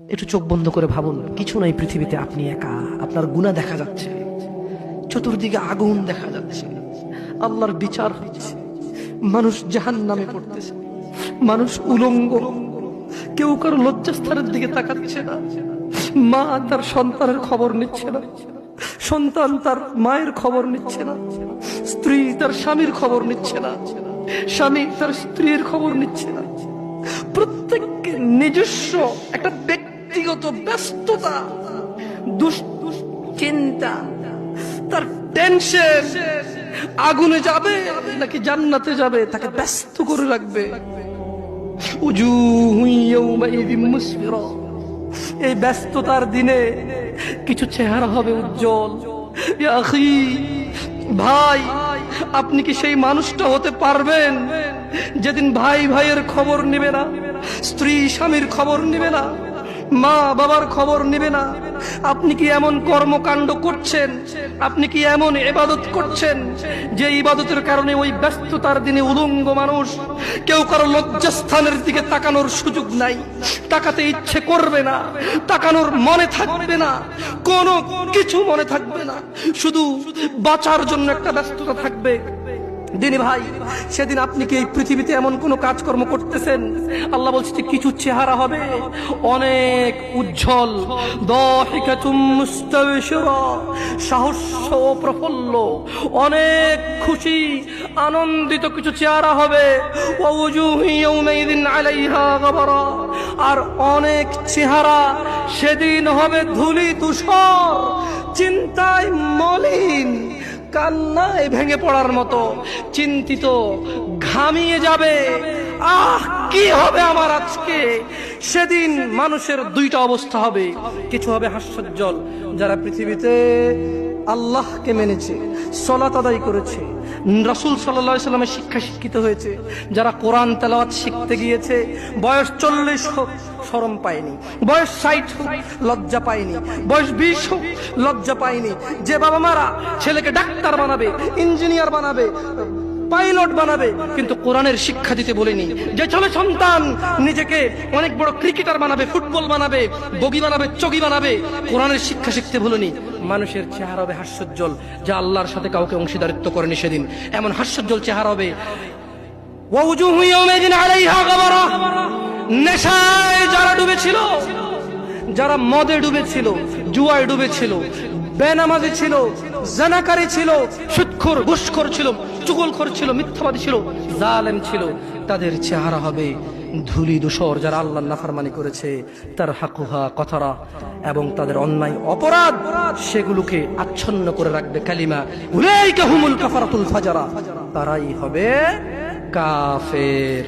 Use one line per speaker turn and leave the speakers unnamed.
একটু চোখ বন্ধ করে ভাবুন, কিছু নাই পৃথিবীতে, আপনি একা। আপনার গুনাহ দেখা যাচ্ছে, চতুর্দিকে আগুন দেখা যাচ্ছে, আল্লাহর বিচার হচ্ছে, মানুষ জাহান্নামে পড়তেছে, মানুষ উলঙ্গ, কেউ কারো লজ্জাস্থানের দিকে তাকাচ্ছে না। মা তার সন্তানের খবর নিচ্ছে না, সন্তান তার মায়ের খবর নিচ্ছে না, স্ত্রী তার স্বামীর খবর নিচ্ছে না, স্বামী তার স্ত্রীর খবর নিচ্ছে না। প্রত্যেককে নিজস্ব একটা ব্যক্তিগত ব্যস্ততা, দুশ্চিন্তা, তার টেনশন, আগুনে যাবে নাকি জান্নাতে যাবে তাকে ব্যস্ত করে রাখবে। এই ব্যস্ততার দিনে কিছু চেহারা হবে উজ্জ্বল। ইয়া আখি, ভাই, আপনি কি সেই মানুষটা হতে পারবেন যেদিন ভাই ভাইয়ের খবর নেবে না, স্ত্রী স্বামীর খবর নেবে না, মা বাবার খবর নেবে না? আপনি কি এমন কর্মকাণ্ড করছেন, আপনি কি এমন ইবাদত করছেন যে ইবাদতের কারণে ওই ব্যস্ততার দিনে উলঙ্গ মানুষ, কেউ কারো লজ্জাস্থানের দিকে তাকানোর সুযোগ নাই, তাকাতে ইচ্ছে করবে না, তাকানোর মনে থাকবে না, কোনো কিছু মনে থাকবে না, শুধু বাঁচার জন্য একটা ব্যস্ততা থাকবে। দিনী ভাই, সেদিন আপনি কি এই পৃথিবীতে এমন কোন কাজকর্ম করতেছেন? আল্লাহ বলছে যে কিছু চেহারা হবে অনেক উজ্জ্বল, দাহিকাতুম মুস্তাবশিরা, সাহস্য প্রফুল্ল, অনেক খুশি আনন্দিত কিছু চেহারা হবে। ওয়া উজুহু ইয়াউমাইযিন আলাইহা গাবারা, আর অনেক চেহারা সেদিন হবে ধূলি ধূসর, চিন্তায় মলিন, কান্নায় ভেঙে পড়ার মতো, চিন্তিত, ঘামিয়ে যাবে। আহ, কি হবে আমার আজকে? সেদিন মানুষের দুইটা অবস্থা হবে, কিছু হবে হাস্যোজ্জ্বল, যারা পৃথিবীতে আল্লাহকে মেনেছে, সালাত আদায় করেছে, রাসূল সাল্লাল্লাহু আলাইহি ওয়াসাল্লামের শিক্ষা শিক্ষিত হয়েছে, যারা কোরআন তেলাওয়াত শিখতে গিয়েছে, বয়স 40 হোক শরম পায়নি, বয়স 60 হোক লজ্জা পায়নি, বয়স 20 হোক লজ্জা পায়নি। যে বাবা মারা ছেলেকে ডাক্তার বানাবে, ইঞ্জিনিয়ার বানাবে, পাইলট বানাবে, কিন্তু কোরআনের শিক্ষা দিতে বলেনি। যে ছেলে সন্তান নিজেকে অনেক বড় ক্রিকেটার বানাবে, ফুটবল বানাবে, বগি বানাবে, চগি বানাবে, কোরআনের শিক্ষা শিখতে বলেনি। মানুষের চেহারা হবে হাস্যোজ্জ্বল, যা আল্লাহর সাথে কাউকে অংশীদারিত্ব করেনি সেদিন, এমন হাস্যোজ্জ্বল চেহারা হবে। ওয়াজুহু ইয়াউমাইযিন আলাইহা গাবারা, নেশায় যারা ডুবেছিল, যারা মদে ডুবেছিল, জুয়ায় ডুবেছিল, বেনামাজি ছিল, জানাকারী ছিল, সুদখোর ঘুষখোর ছিল, চুগলখোর ছিল, মিথ্যাবাদী ছিল, জালেম ছিল, তাদের চেহারা হবে ধূলি ধূসর। যারা আল্লাহর নাফরমানি করেছে, তার হাকুহা কথারা, এবং তাদের অন্যায় অপরাধ সেগুলোকে আচ্ছন্ন করে রাখবে কালিমা, উলাইকা হুমুল কাফারাতুল ফাজারা, তারাই হবে কাফের।